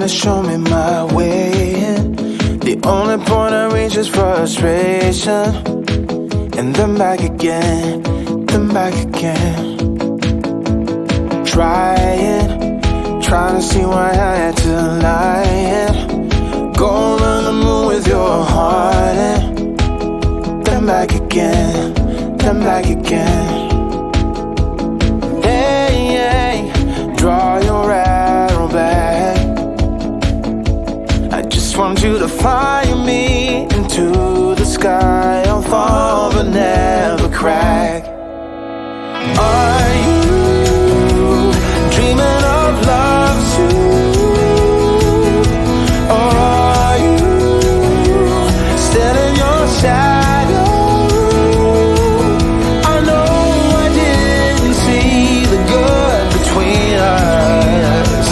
to show me my way. The only point I reach is frustration. And then back again, then back again. Trying to see why I had to lie. Going on the moon with your heart. And then back again, then back again. Hey, draw your arrow back. I just want you to fire me into the sky. I'll fall but never crack. Are you dreaming of love too? Or are you still in your shadow? I know I didn't see the good between us,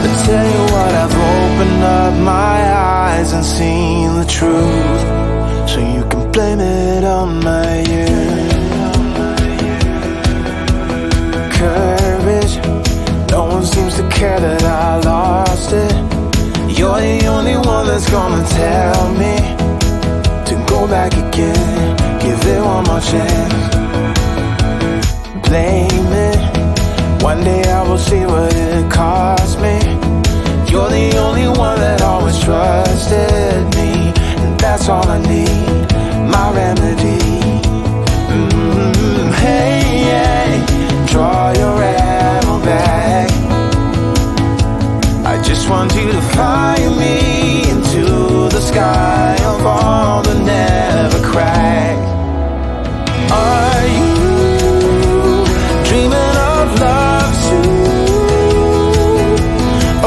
but tell you what, I've opened up my eyes and seen the truth. So you can blame it on my youth. Courage, no one seems to care that I lost it. You're the only one that's gonna tell me to go back again, give it one more chance. Blame it, one day I will see what it cost me. You're the only one that always trusted me, and that's all I need, my remedy. Hey, draw your arrow back. I just want you to fire me into the sky. I'll fall but never crack. Are you dreaming of love too?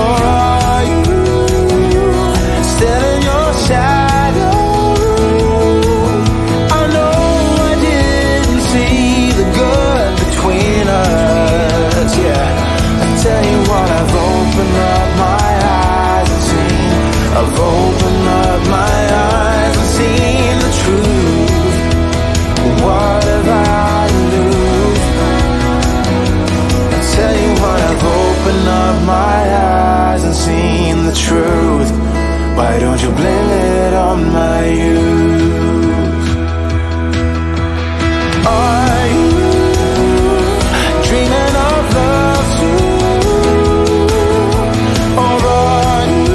Or are you still in your shadow? I know I didn't see the good between us, yeah. I tell you what, I've opened up my eyes and seen. I've opened up my eyes and seen the truth. What have I to lose? I tell you what, I've opened up my eyes and seen the truth. Why don't you blame it on my youth? Are you dreaming of love too? Or are you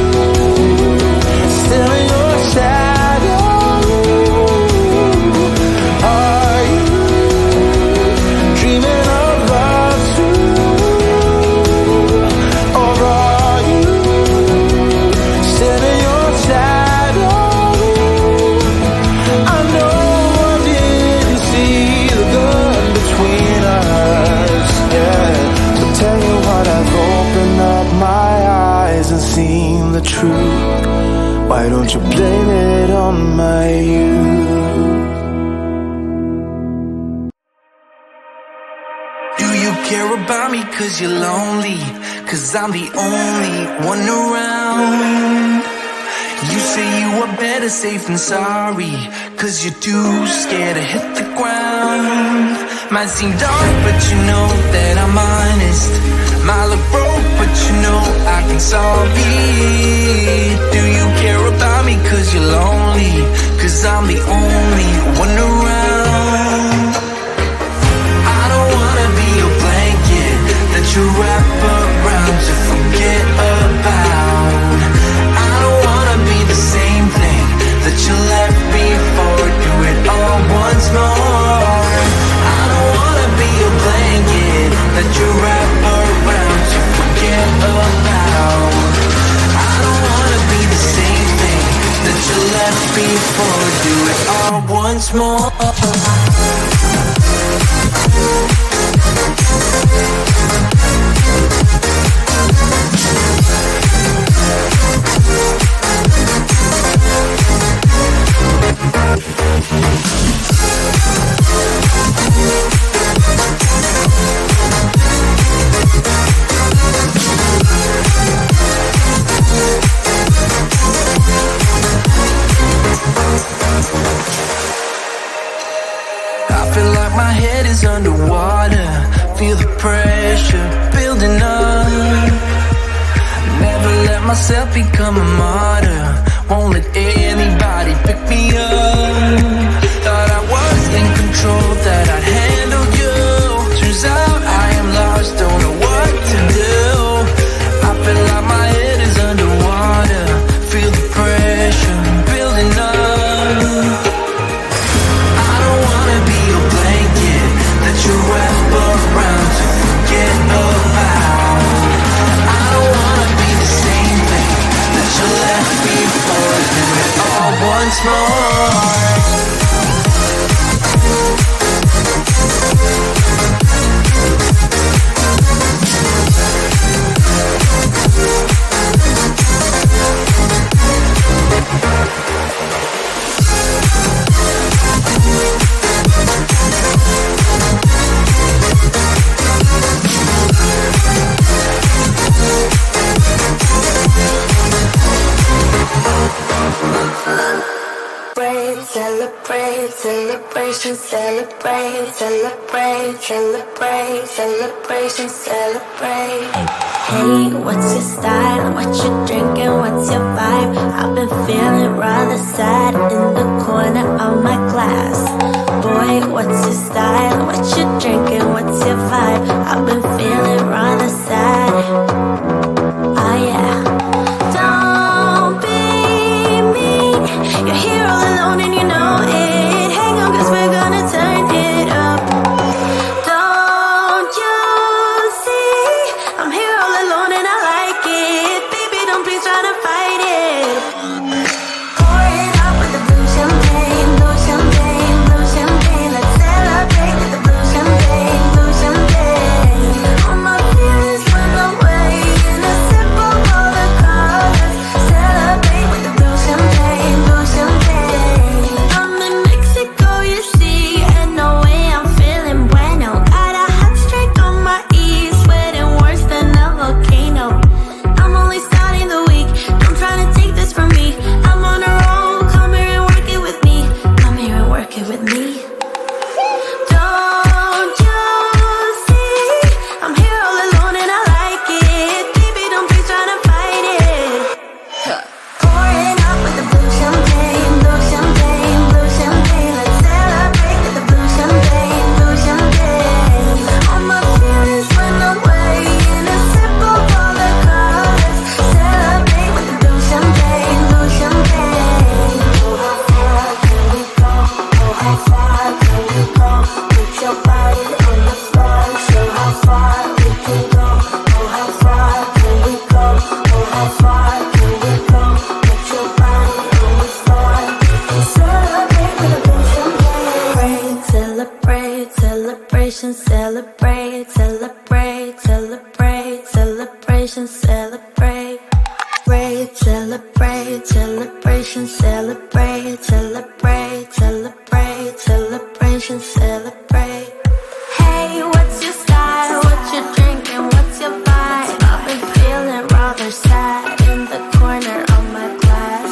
still in your shadow? Are you dreaming of love too? Or are you still in your shadow? I know I didn't see the good between us, yeah. So tell you what, I've opened up my eyes and seen the truth. Why don't you blame it on my youth? Do you care about me cause you're lonely? Cause I'm the only one around. You say you are better safe than sorry, cause you're too scared to hit the ground. Might seem dark but you know that I'm honest. Might look broke but you know I can solve it. Do you care about me cause you're lonely? Cause I'm the only one around. I don't wanna be your blanket that you wrap around to forget about. I don't wanna be the same thing that you left before. Do it all once more. I don't wanna be your blanket that you wrap around to forget about. I don't wanna be the same thing that you left before. Do it all once more. My head is underwater, feel the pressure building up. Never let myself become a martyr. Won't let anybody pick me up. Thought I was in control, that I'd handle you. Turns out I am lost, don't know what to do. I feel like my head is underwater. Feel the pressure building up. I don't wanna be a blanket that you wrap around to forget about. I don't wanna be the same thing that you left before. Do it all once more. Celebrate, celebration, celebrate, celebrate, celebrate, celebration, celebrate. Hey, what's your style? What you drinking? What's your vibe? I've been feeling rather sad in the corner of my class. Boy, what's your style? What you drinking? What's your vibe? I've been feeling rather sad. Oh yeah. Don't be mean. You're here all alone and you know it. Hang on, 'cause we're gonna turn it up. Don't you see? I'm here all alone and I like it. Baby, don't please try to fight it. Pour it up with the blue champagne, blue champagne, blue champagne. Let's celebrate with the blue champagne, blue champagne. All my feelings went away in a sip of all the colors. Celebrate with the blue champagne, blue champagne. I'm in Mexico, you see, and no way I'm feeling bueno. Got a hot streak on my ear, sweating worse than a volcano. I'm only starting the week, don't try to take this from me. I'm on a roll, come here and work it with me. Come here and work it with me. Don't you see? I'm here all alone and I like it. Baby, don't be trying to fight it. Pouring up with the blue champagne, blue champagne, blue champagne. Let's celebrate with the blue champagne, blue champagne. All my feelings went away in a sip of all the colors. Celebrate with the blue champagne, blue champagne. Oh, how far can we go? Oh, how far can we go? Put your body on the floor. Show how far we can go. Oh, how far can we go? Oh, how far can we go? Put your body on the floor. Celebrate with a blue champagne. Celebrate, celebration, celebrate, celebrate, celebrate, celebration, celebrate. Celebrate, celebration, celebrate, celebrate, celebrate, celebration, celebrate. Hey, what's your style? What you drinking? What's your vibe? I've been feeling rather sad in the corner of my class.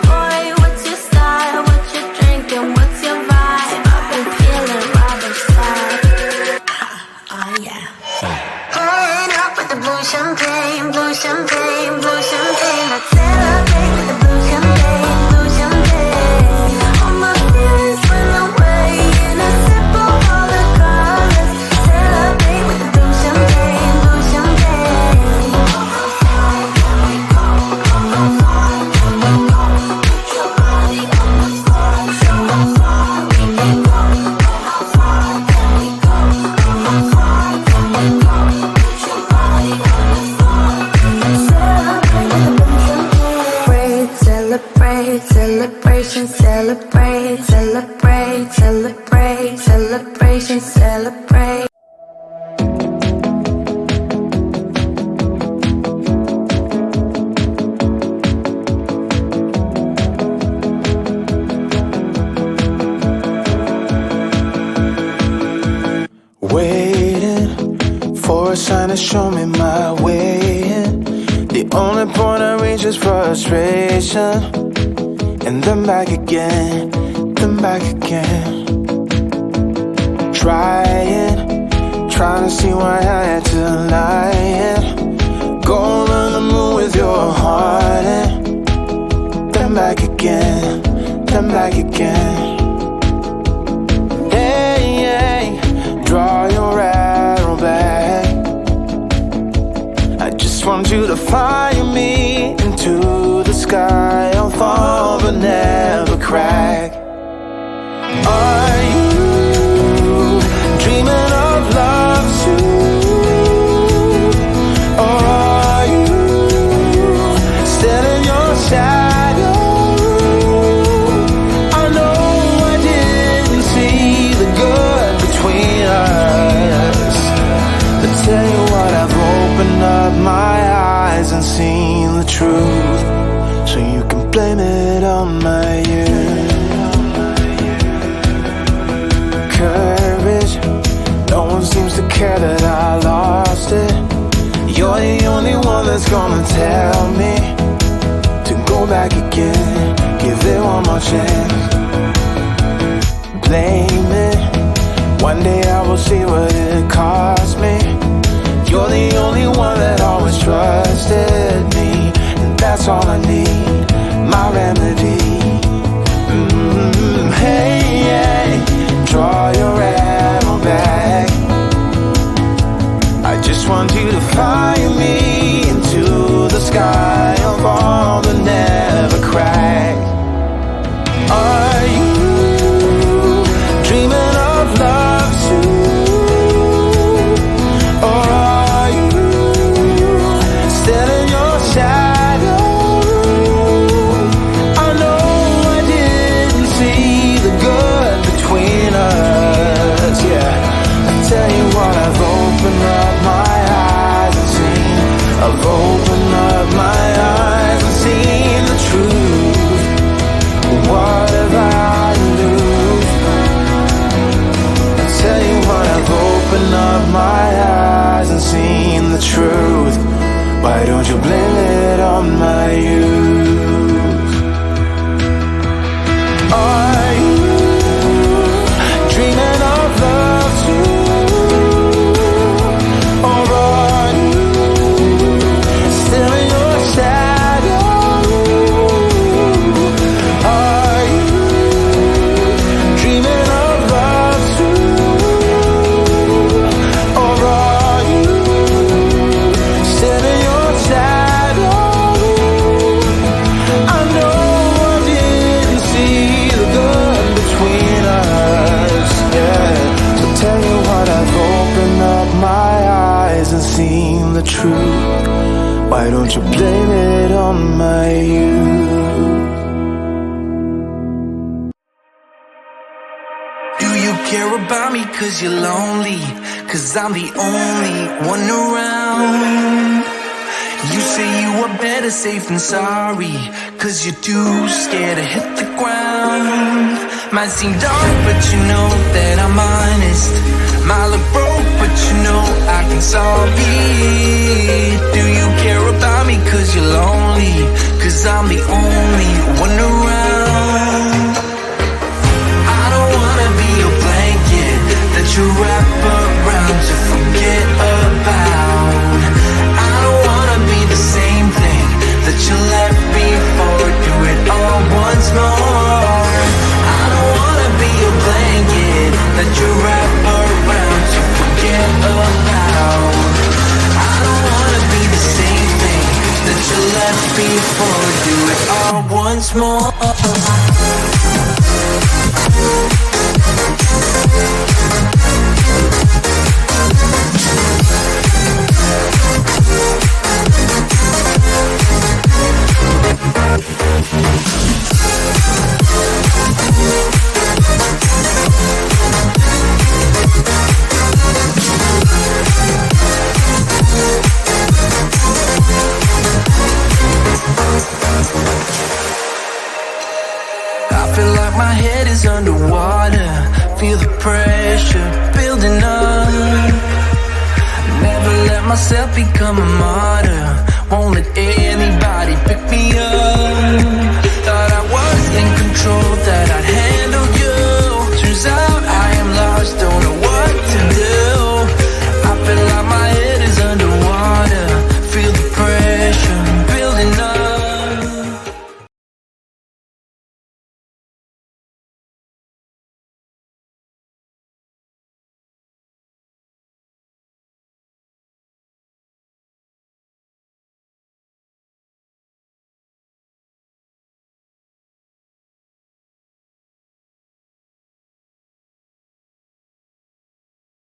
Boy, what's your style? What you drinking? What's your vibe? I've been feeling rather sad. Oh yeah. Pouring up with the blue champagne, blue champagne, blue champagne. Let's celebrate with the blue champagne, blue champagne. All my feelings went away in a sip of all the colors. Celebrate with the blue champagne, blue champagne. How far can we go? How far can we go? Put your body on the floor. Show how far we can go. How far can we go? How far can we go? Put your body on the floor. Celebrate with the blue champagne. Celebrate, celebration, celebrate, celebrate, celebrate, celebration, celebrate. Waiting for a sign to show me my way in. The only point I reach is frustration. And then back again, then back again. Trying to see why I had to lie. Go on the moon with your heart in, then back again, then back again. Hey, hey, draw your arrow back. I just want you to fire me into the sky. I'll fall but never crack. Are you dreaming of love too? Or are you still in your shadow? I know I didn't see the good between us, but tell you what, I've opened up my eyes and seen the truth. So you can blame it on my youth. Courage, no one seems to care that I lost it. You're the only one that's gonna tell me to go back again, give it one more chance. Blame it, one day I will see what it cost me. You're the only one that always trusted me, and that's all I need, my remedy. Hey, hey, draw your arrow back. I just want you to fire me into the sky of all the never crack. Are you dreaming of love too? Or are you still in your shadow? I know I didn't see the good between us, yeah. I tell you what, I've opened up my eyes and seen, I've opened up my eyes and seen the truth. What have I to lose? I tell you what, I've opened up my eyes and seen the truth. Why don't you blame it on my youth? Are you dreaming of love too? Or are you still in your shadow? Are you dreaming of love too? Or are you still in your shadow? I know I didn't see the good between us, yeah. So tell you what, I've opened up my eyes and seen the truth. Why don't you blame it on my youth? Do you care about me cause you're lonely? Cause I'm the only one around. You say you are better safe than sorry, cause you're too scared to hit the ground. Might seem dark but you know that I'm honest. Might look broke but you know I can solve it. Do you care about me cause you're lonely? Cause I'm the only one around. I don't wanna be your blanket that you wrap around to forget about. I don't wanna be the same thing that you left before. Do it all once more. I don't wanna be your blanket that you wrap around to forget about. I don't wanna be the same thing that you left before. Do it all once more. I feel like my head is underwater. Feel the pressure building up. Never let myself become a martyr. Won't let anybody pick me up. Thought I was in control, that I'd handle you. Turns out I am lost, don't know what to do. I feel like my head is underwater. Feel the pressure question.